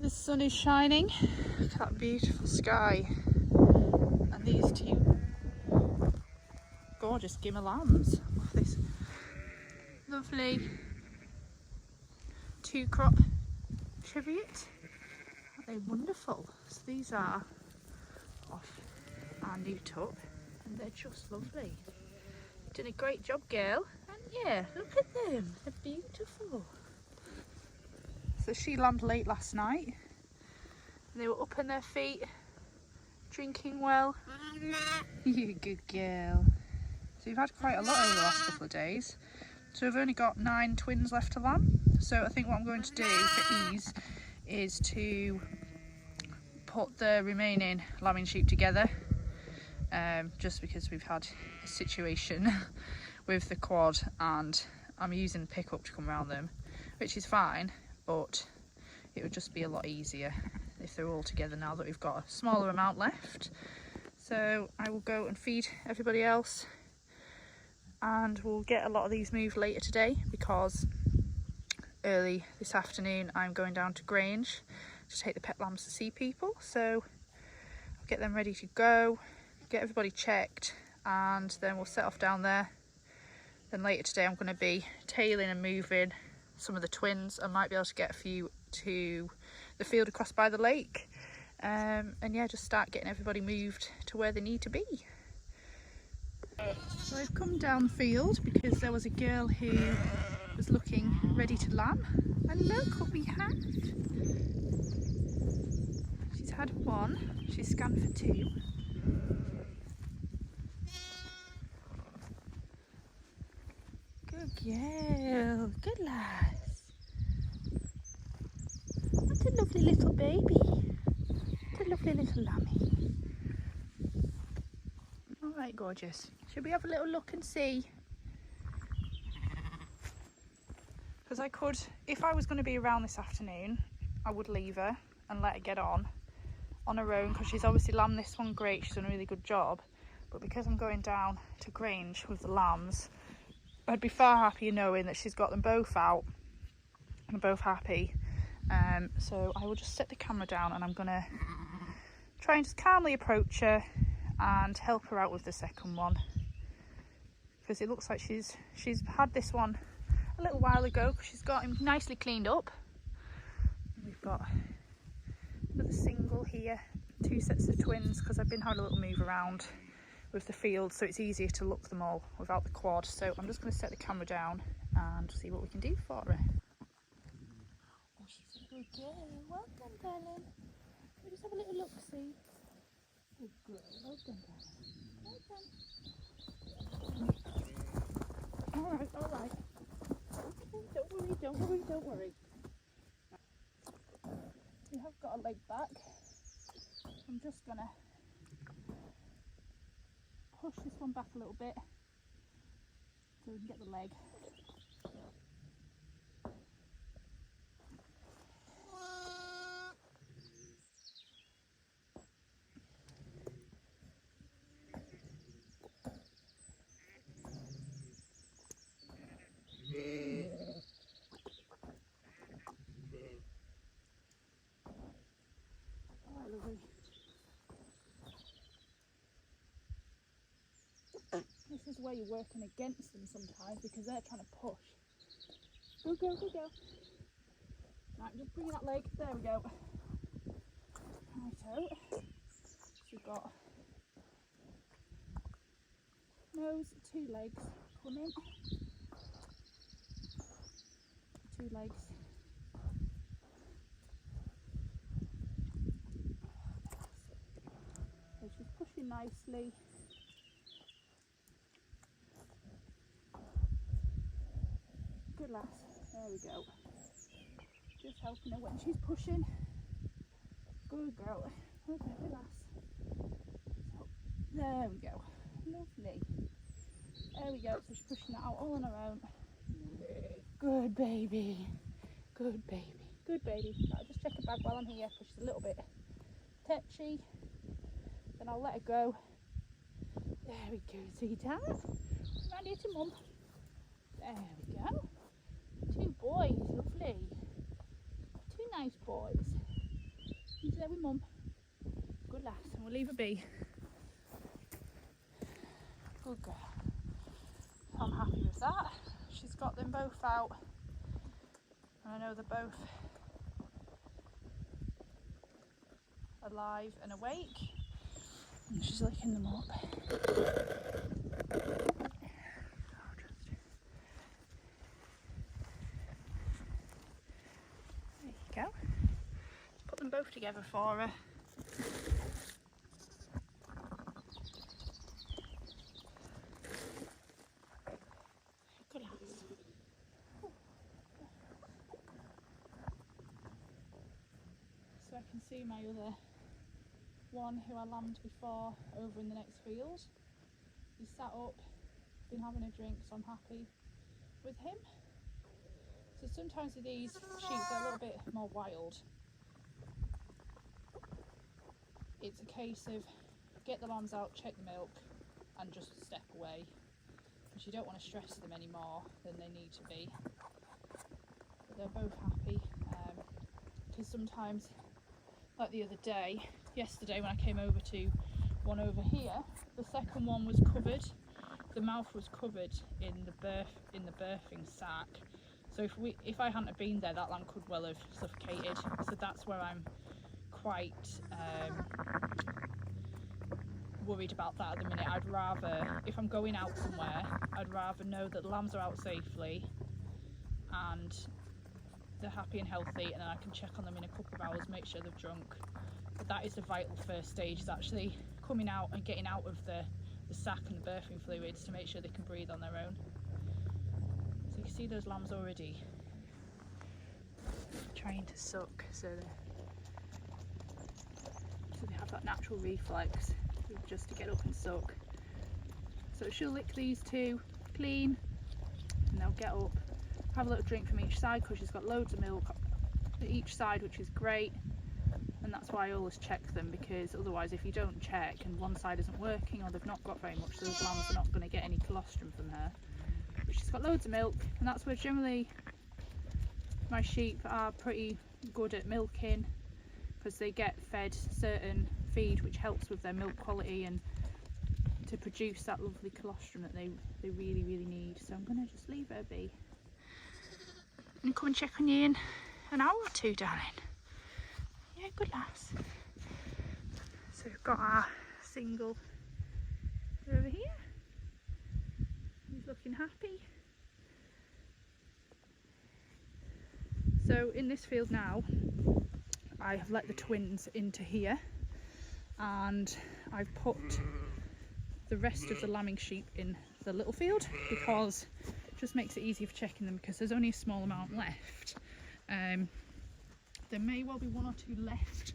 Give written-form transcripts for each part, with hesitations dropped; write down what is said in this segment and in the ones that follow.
The sun is shining. Look at that beautiful sky. And these two gorgeous gimmer lambs off this lovely two crop cheviot. They're wonderful. So these are off our new tub and they're just lovely. You've done a great job, girl. And yeah, look at them. They're beautiful. So she lambed late last night. They were up on their feet, drinking well. You good girl. So we've had quite a lot over the last couple of days. So we've only got 9 twins left to lamb. So I think what I'm going to do for ease is to put the remaining lambing sheep together. Just because we've had a situation with the quad and I'm using the pickup to come around them, which is fine, but it would just be a lot easier if they're all together now that we've got a smaller amount left. So I will go and feed everybody else and we'll get a lot of these moved later today because early this afternoon I'm going down to Grange to take the pet lambs to see people. So I'll get them ready to go, get everybody checked, and then we'll set off down there. Then later today I'm going to be tailing and moving some of the twins. I might be able to get a few to the field across by the lake, and yeah, just start getting everybody moved to where they need to be. So I've come down the field because there was a girl who was looking ready to lamb, and look what we had. She's had 1, she's scanned for 2. Good girl, good lass. What a lovely little baby. What a lovely little lammy. Alright, gorgeous. Should we have a little look and see? Because I could, if I was going to be around this afternoon, I would leave her and let her get on her own, because she's obviously lambed this one great, she's done a really good job. But because I'm going down to Grange with the lambs, I'd be far happier knowing that she's got them both out and both happy. So I will just set the camera down and I'm going to try and just calmly approach her and help her out with the second one, because it looks like she's had this one a little while ago because she's got him nicely cleaned up. We've got another single here, 2 sets of twins, because I've been having a little move around with the field, so it's easier to look them all without the quad. So I'm just going to set the camera down and see what we can do for her. Oh, she's a good girl. Well done, darling. We'll just have a little look, see. Good girl. Well done, darling. Well done. Alright, alright. Okay, don't worry. We have got a leg back. I'm just going to push this one back a little bit so we can get the leg. Alright, lovely. This is where you're working against them sometimes because they're trying to push. Good girl, good girl. Right, just bring that leg. There we go. Right out. So we've got nose, 2 legs coming. 2 legs. So she's pushing nicely. Good lass. There we go. Just helping her when she's pushing. Good girl. Okay, good lass. So, there we go. Lovely. There we go. So she's pushing that out all on her own. Good baby. Good baby. Good baby. I'll just check her bag while I'm here because she's a little bit tetchy. Then I'll let her go. There we go, sweetheart. Round here to mum. There we go. 2 boys, lovely. 2 nice boys. with mum. Good lass, and we'll leave her be. Good girl. I'm happy with that. She's got them both out. And I know they're both alive and awake. And she's licking them up. There you go. Put them both together for her. Good lass. So I can see my other one who I lambed before over in the next field. He's sat up, been having a drink, so I'm happy with him. So sometimes with these sheep they're a little bit more wild. It's a case of get the lambs out, check the milk and just step away, because you don't want to stress them any more than they need to be. But they're both happy, because sometimes, like the other day, yesterday when I came over to one over here, the second one was covered, the mouth was covered in the birthing sac. So if I hadn't have been there, that lamb could well have suffocated. So that's where I'm quite worried about that at the minute. I'd rather, if I'm going out somewhere, I'd rather know that the lambs are out safely and they're happy and healthy, and then I can check on them in a couple of hours, make sure they've drunk. But that is the vital first stage, is actually coming out and getting out of the sac and the birthing fluids to make sure they can breathe on their own. So you can see those lambs already trying to suck, so they have that natural reflex just to get up and suck. So she'll lick these two clean and they'll get up, have a little drink from each side, because she's got loads of milk at each side, which is great. And that's why I always check them, because otherwise if you don't check and one side isn't working or they've not got very much, those lambs are not going to get any colostrum from her. But she's got loads of milk, and that's where generally my sheep are pretty good at milking, because they get fed certain feed which helps with their milk quality and to produce that lovely colostrum that they really need. So I'm going to just leave her be and come and check on you in an hour or two, darling. Yeah, good lass. So we've got our single over here. He's looking happy. So in this field now, I have let the twins into here, and I've put the rest of the lambing sheep in the little field, because it just makes it easier for checking them, because there's only a small amount left. There may well be one or two left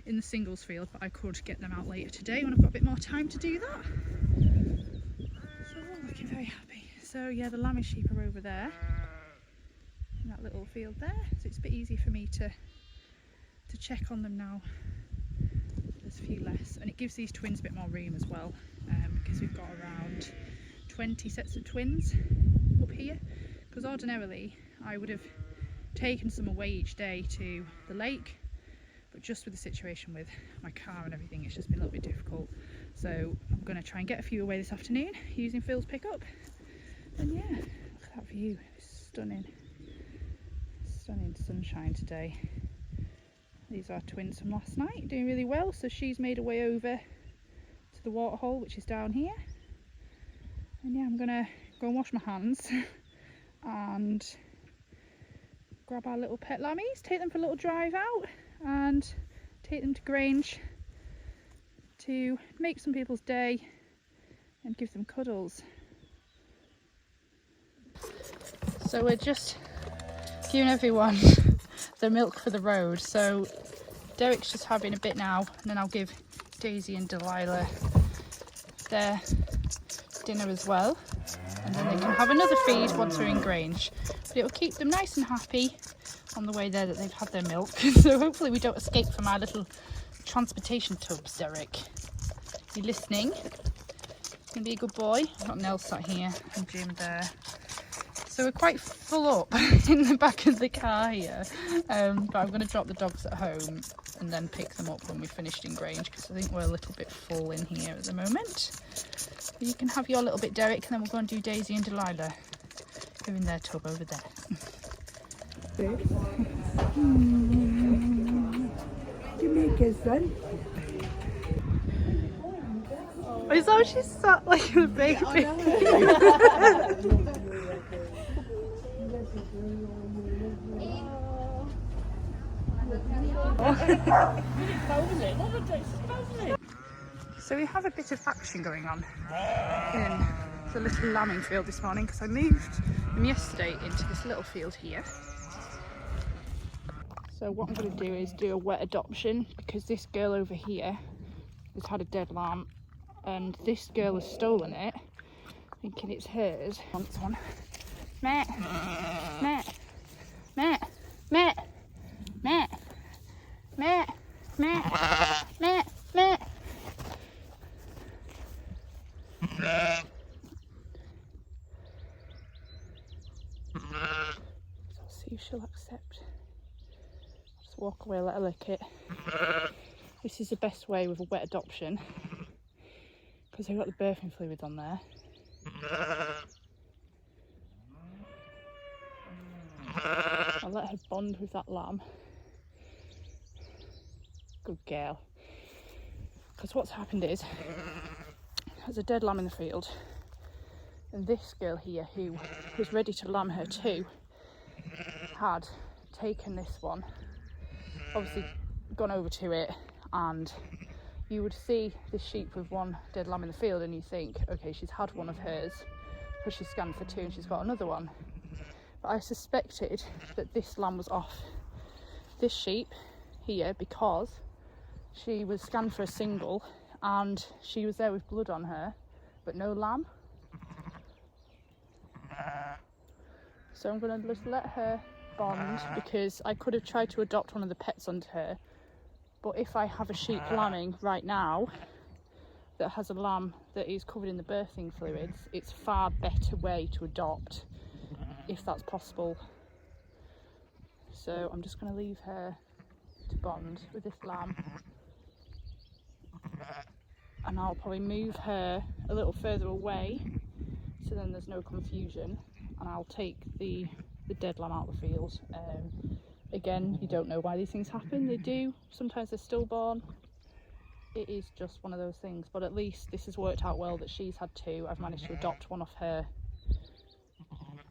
in the singles field, but I could get them out later today when I've got a bit more time to do that. So we're looking very happy. So yeah, the lambing sheep are over there in that little field there, so it's a bit easier for me to check on them now. There's a few less, and it gives these twins a bit more room as well, because we've got around 20 sets of twins up here, because ordinarily I would have taken some away each day to the lake, but just with the situation with my car and everything, it's just been a little bit difficult. So I'm going to try and get a few away this afternoon using Phil's pickup. And yeah, look at that view, it's stunning sunshine today. These are twins from last night, doing really well. So she's made her way over to the waterhole, which is down here, and yeah, I'm gonna go and wash my hands and grab our little pet lammies, take them for a little drive out, and take them to Grange to make some people's day and give them cuddles. So we're just giving everyone the milk for the road. So Derek's just having a bit now, and then I'll give Daisy and Delilah their dinner as well, and then they can have another feed once we're in Grange. But it will keep them nice and happy on the way there that they've had their milk. So hopefully we don't escape from our little transportation tubs. Derek, you listening? Gonna be a good boy. I've got Nell sat here and Jim there. So So we're quite full up in the back of the car here, but I'm going to drop the dogs at home and then pick them up when we've finished in Grange, because I think we're a little bit full in here at the moment. But you can have your little bit, Derek, and then we'll go and do Daisy and Delilah. They're in their tub over there. Jamaica's son. Is that how she sat like a baby? So we have a bit of action going on in the little lambing field this morning, because I moved them yesterday into this little field here. So what I'm going to do is do a wet adoption, because this girl over here has had a dead lamb and this girl has stolen it thinking it's hers. Wants one. Meh, meh, meh, meh, meh, meh, meh, meh, meh. So I'll see if she'll accept. Just walk away, let her lick it. This is the best way with a wet adoption, because they've got the birthing fluids on there. I'll let her bond with that lamb. Good girl. Because what's happened is, there's a dead lamb in the field, and this girl here, who was ready to lamb her too, had taken this one, obviously gone over to it, and you would see this sheep with one dead lamb in the field and you think, okay, she's had one of hers because she's scanned for two and she's got another one. But I suspected that this lamb was off this sheep here because she was scanned for a single and she was there with blood on her but no lamb. So I'm going to just let her bond, because I could have tried to adopt one of the pets onto her, but if I have a sheep lambing right now that has a lamb that is covered in the birthing fluids, it's a far better way to adopt if that's possible. So I'm just going to leave her to bond with this lamb, and I'll probably move her a little further away so then there's no confusion, and I'll take the dead lamb out of the field. Again, you don't know why these things happen. They do. Sometimes they're stillborn. It is just one of those things. But at least this has worked out well that she's had two. I've managed to adopt one off her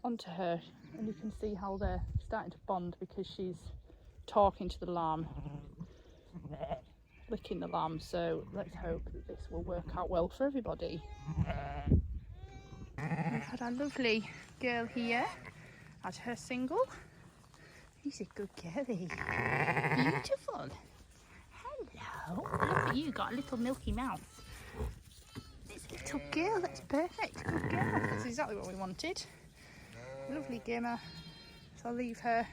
onto her. And you can see how they're starting to bond, because she's talking to the lamb, licking the lamb. So let's hope that this will work out well for everybody. We've had our lovely girl here at her single. He's a good girlie. Beautiful. Hello. Look at you, got a little milky mouth. This little girl, that's perfect. Good girl. That's exactly what we wanted. Lovely gimmer. So I'll leave her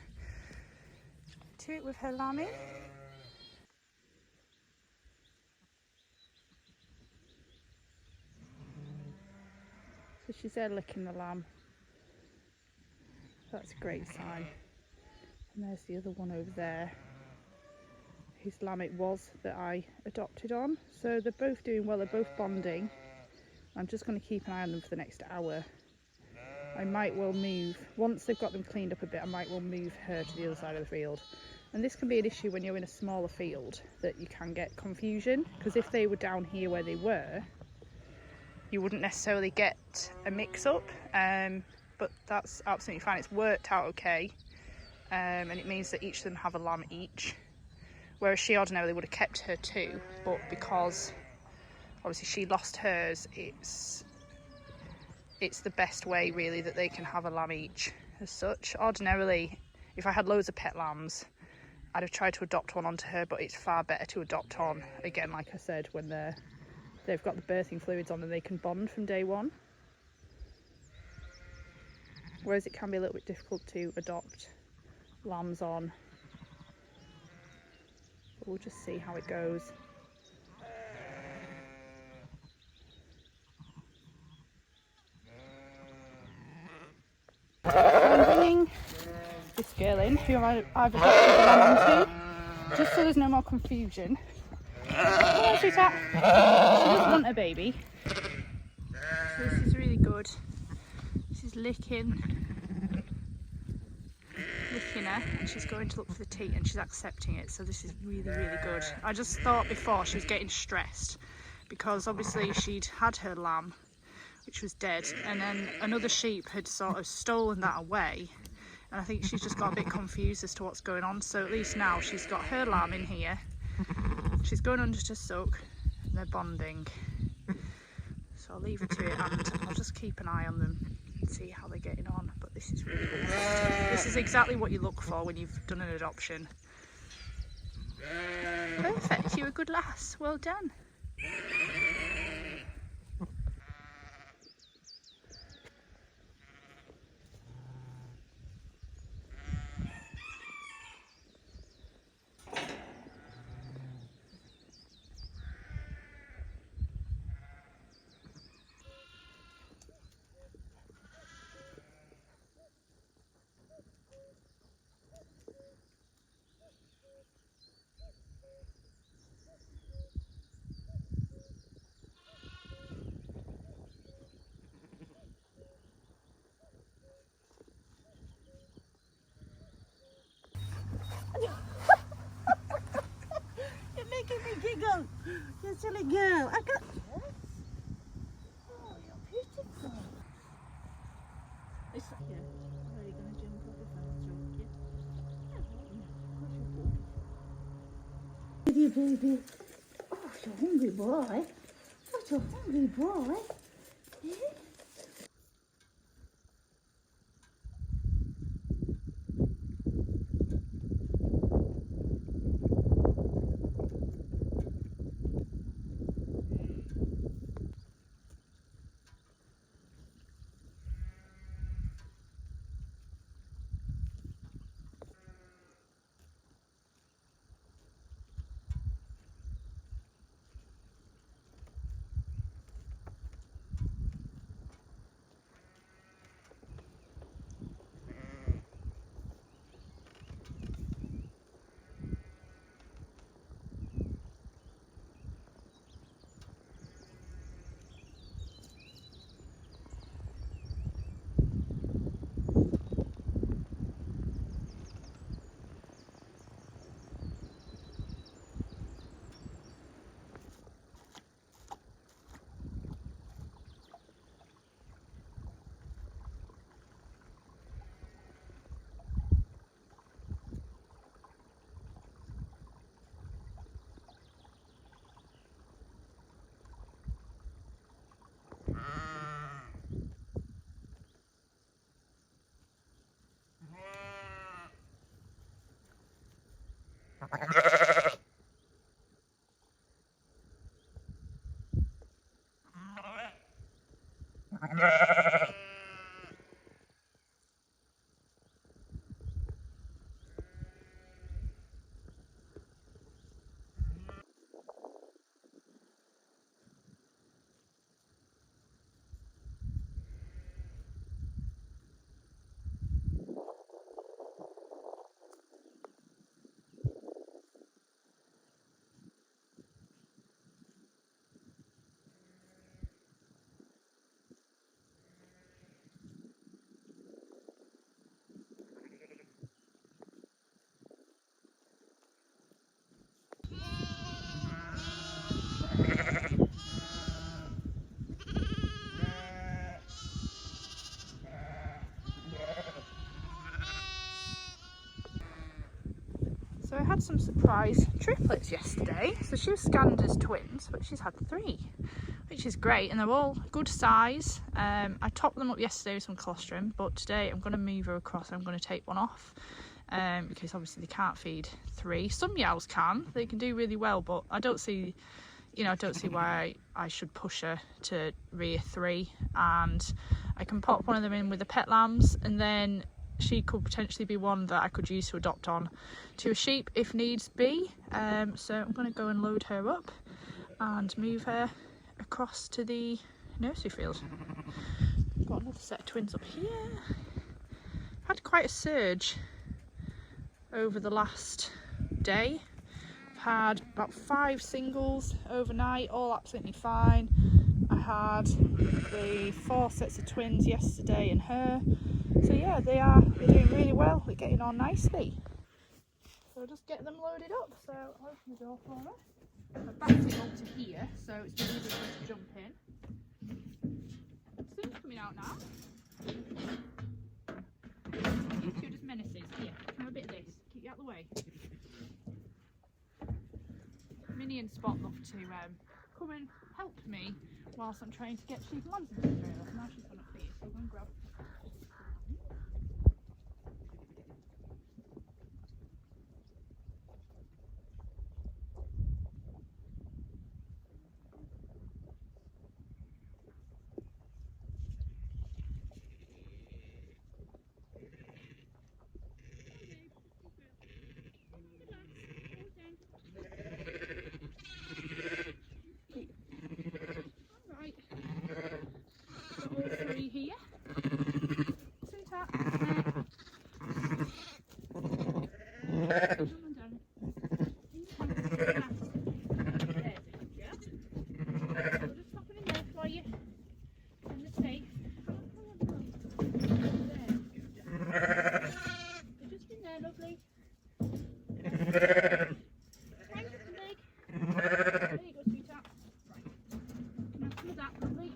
to it with her lambing. So she's there licking the lamb. That's a great sign. And there's the other one over there, whose lamb it was that I adopted on. So they're both doing well, they're both bonding. I'm just going to keep an eye on them for the next hour. I might well move, once they've got them cleaned up a bit, I might well move her to the other side of the field. And this can be an issue when you're in a smaller field, that you can get confusion, because if they were down here where they were, you wouldn't necessarily get a mix-up, but that's absolutely fine. It's worked out okay. And it means that each of them have a lamb each, whereas she ordinarily would have kept her two, but because obviously she lost hers, it's the best way really that they can have a lamb each as such. Ordinarily, if I had loads of pet lambs, I'd have tried to adopt one onto her, but it's far better to adopt on, again, like I said, when they've got the birthing fluids on and they can bond from day one. Whereas it can be a little bit difficult to adopt lambs on. But we'll just see how it goes. So I'm bringing this girl in who I've adopted the lamb onto, just so there's no more confusion. Hello, sweetheart. She doesn't want a baby. So this is really good. She's licking her, and she's going to look for the teat, and she's accepting it. So this is really good. I just thought before she was getting stressed because obviously she'd had her lamb, which was dead, and then another sheep had sort of stolen that away, and I think she's just got a bit confused as to what's going on. So at least now she's got her lamb in here, she's going under to suck, and they're bonding. So I'll leave her to it, and I'll just keep an eye on them and see how they're getting on. But this is really good. This is exactly what you look for when you've done an adoption. Perfect, you're a good lass, well done. You're making me giggle. You silly girl. I got this. Oh, you're beautiful. It's like, yeah. Are you going to jump up if I stroke you? With you, baby. Oh, you're a hungry boy. What a hungry boy. Eh? So I had some surprise triplets yesterday. So she was scanned as twins, but she's had 3, which is great, and they're all good size. I topped them up yesterday with some colostrum, but today I'm going to move her across. I'm going to take one off because obviously they can't feed 3. Some yows can, they can do really well, but I don't see, I don't see why I should push her to rear 3. And I can pop one of them in with the pet lambs, and then she could potentially be one that I could use to adopt on to a sheep if needs be. So I'm going to go and load her up and move her across to the nursery field. Got another set of twins up here. had quite a surge over the last day. I've had about 5 singles overnight, all absolutely fine. I had the 4 sets of twins yesterday and her. So yeah, they're doing really well. They're getting on nicely. So I'll just get them loaded up. So I'll open the door for her. I've backed it up to here, so it's easy for her to jump in. Sun's coming out now. You two are just menaces. Here, have a bit of this. Keep you out of the way. Minnie and Spot love to come and help me whilst I'm trying to get sheep and lambs into the trailer. Now she's gone up here, so I'm going to grab. Alright. Got all 3 here. Sit up. Come on, darling. We'll just pop it in there for you. And the safe. Come on, come on. There. They're just in there, lovely. Thank you, big. There you go, sweetheart. Right. Now some of that, lovely.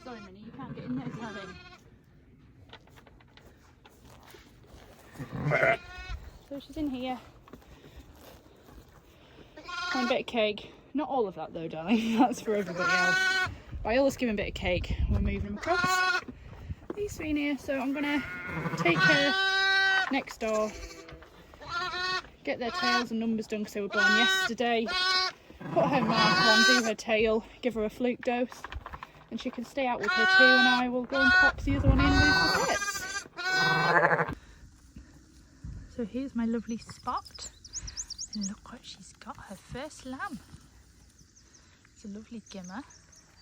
Sorry, Minnie, you can't get in there, darling. So she's in here. And a bit of cake. Not all of that though, darling. That's for everybody else. But I always give him a bit of cake when we're moving them across. He's in here, so I'm gonna take her next door, get their tails and numbers done because they were born yesterday. Put her mark on, do her tail, give her a fluke dose, and she can stay out with her too, and I will go and pop the other one in with the pets. So here's my lovely Spot, and look what she's got, her first lamb. It's a lovely gimmer,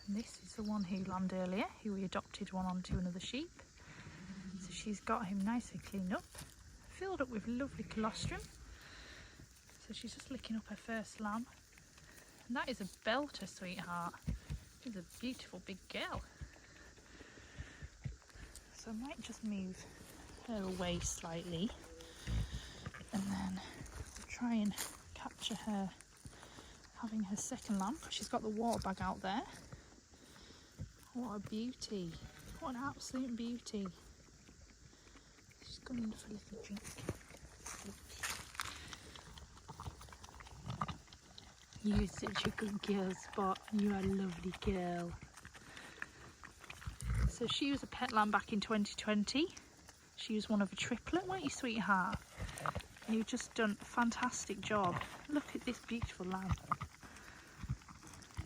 and this is the one who lambed earlier, who we adopted one onto another sheep. So she's got him nice and cleaned up, filled up with lovely colostrum. So she's just licking up her first lamb. And that is a belter, sweetheart. She's a beautiful big girl. So I might just move her away slightly, and then we'll try and capture her having her second lamb. She's got the water bag out there. What a beauty. What an absolute beauty. She's gone in for a little drink. You're such a good girl, Spot. You are a lovely girl. So she was a pet lamb back in 2020. She was one of a triplet, weren't you, sweetheart? And you've just done a fantastic job. Look at this beautiful lamb.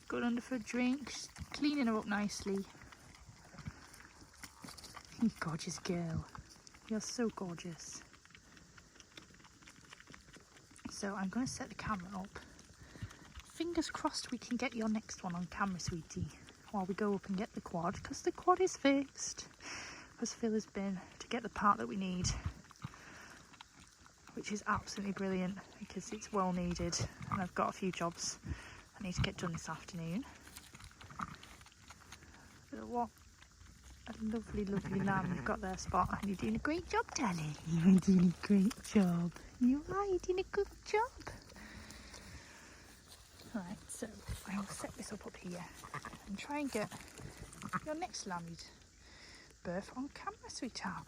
Got under for a drink, she's cleaning her up nicely. You gorgeous girl. You're so gorgeous. So I'm going to set the camera up. Fingers crossed we can get your next one on camera, sweetie, while we go up and get the quad, because the quad is fixed. Because Phil has been to get the part that we need, which is absolutely brilliant because it's well needed, and I've got a few jobs I need to get done this afternoon. But what a lovely, lovely lamb you've got there, Spot, and you're doing a great job, darling. You're doing a great job. You are, you're doing a good job. Right, so I will set this up here and try and get your next lamb's birth on camera, sweetheart.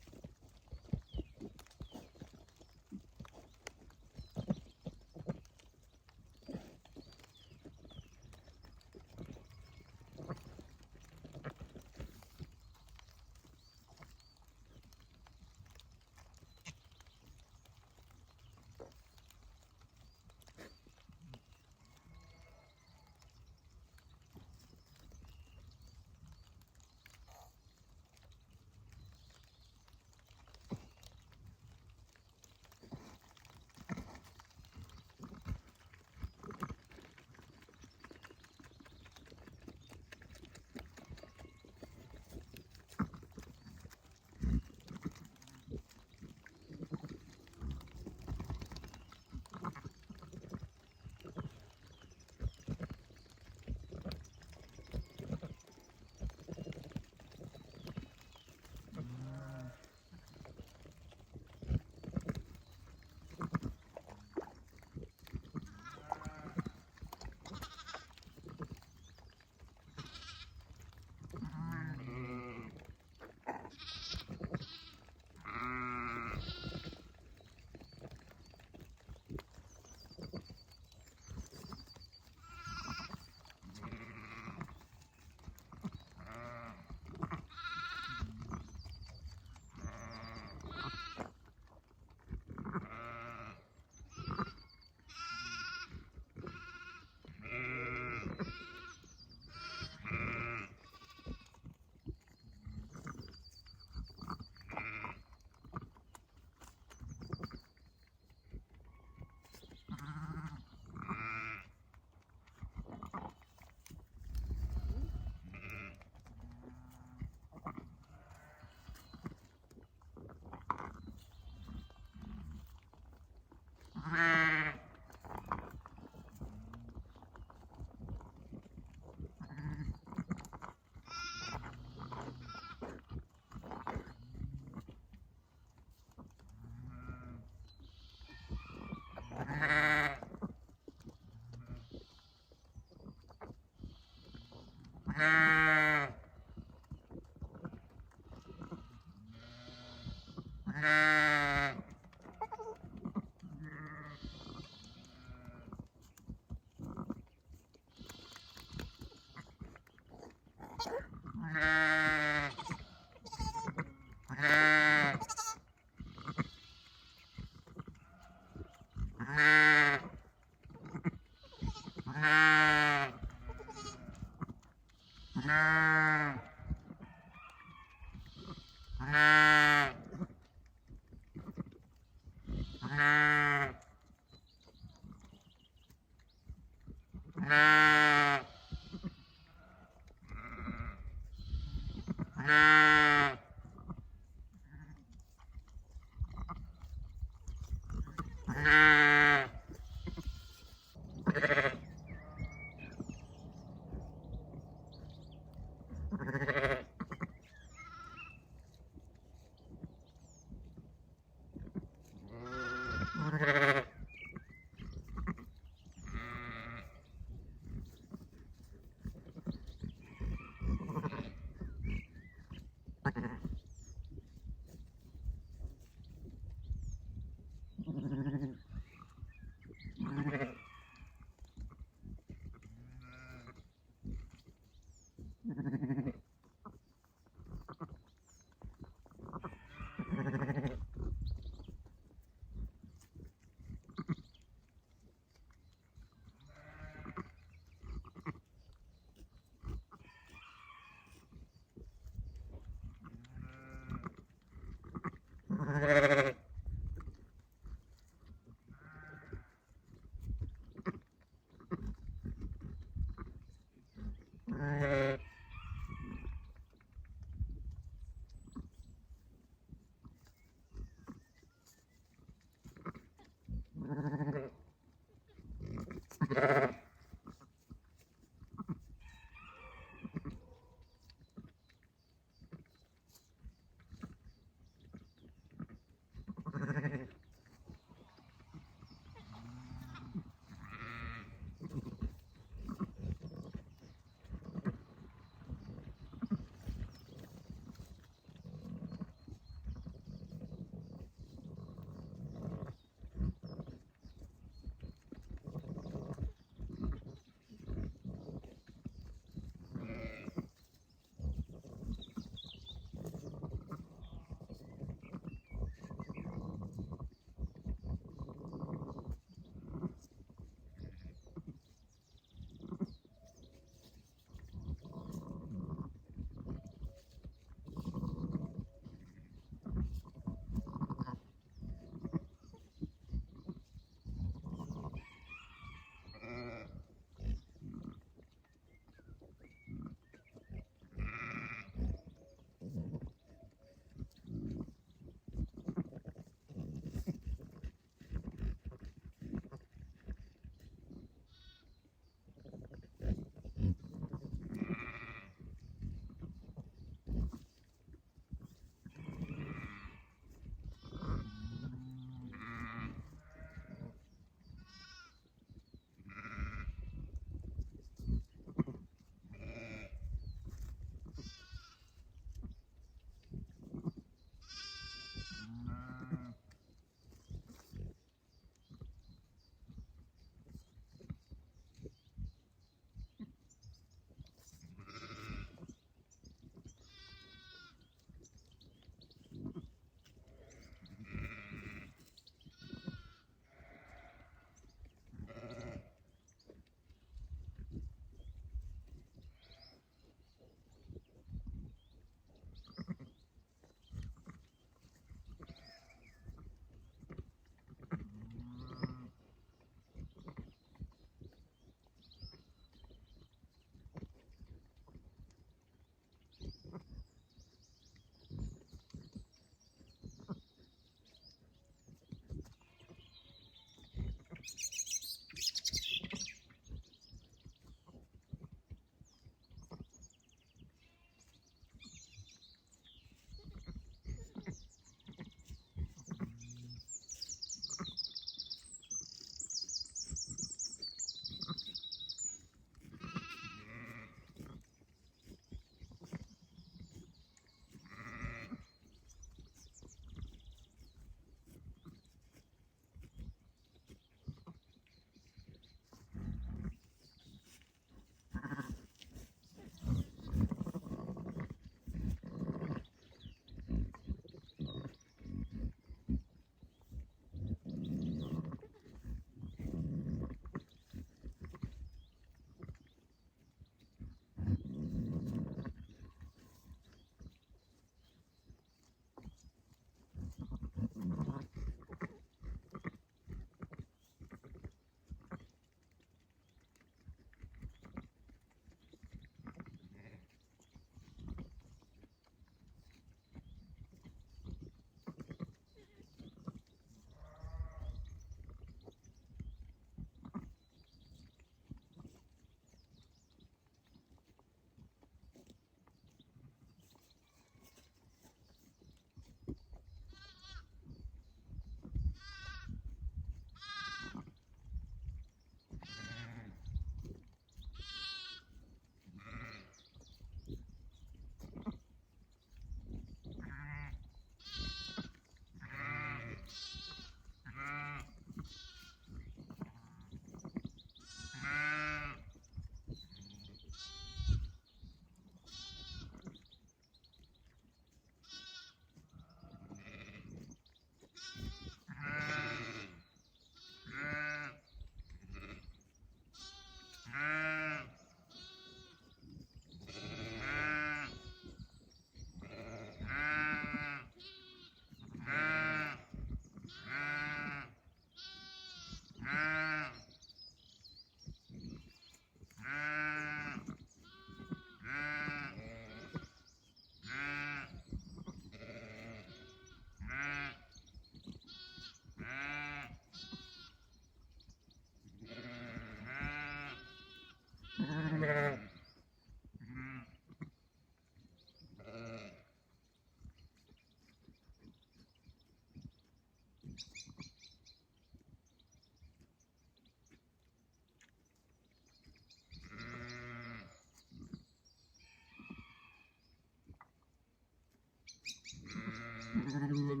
Hehehe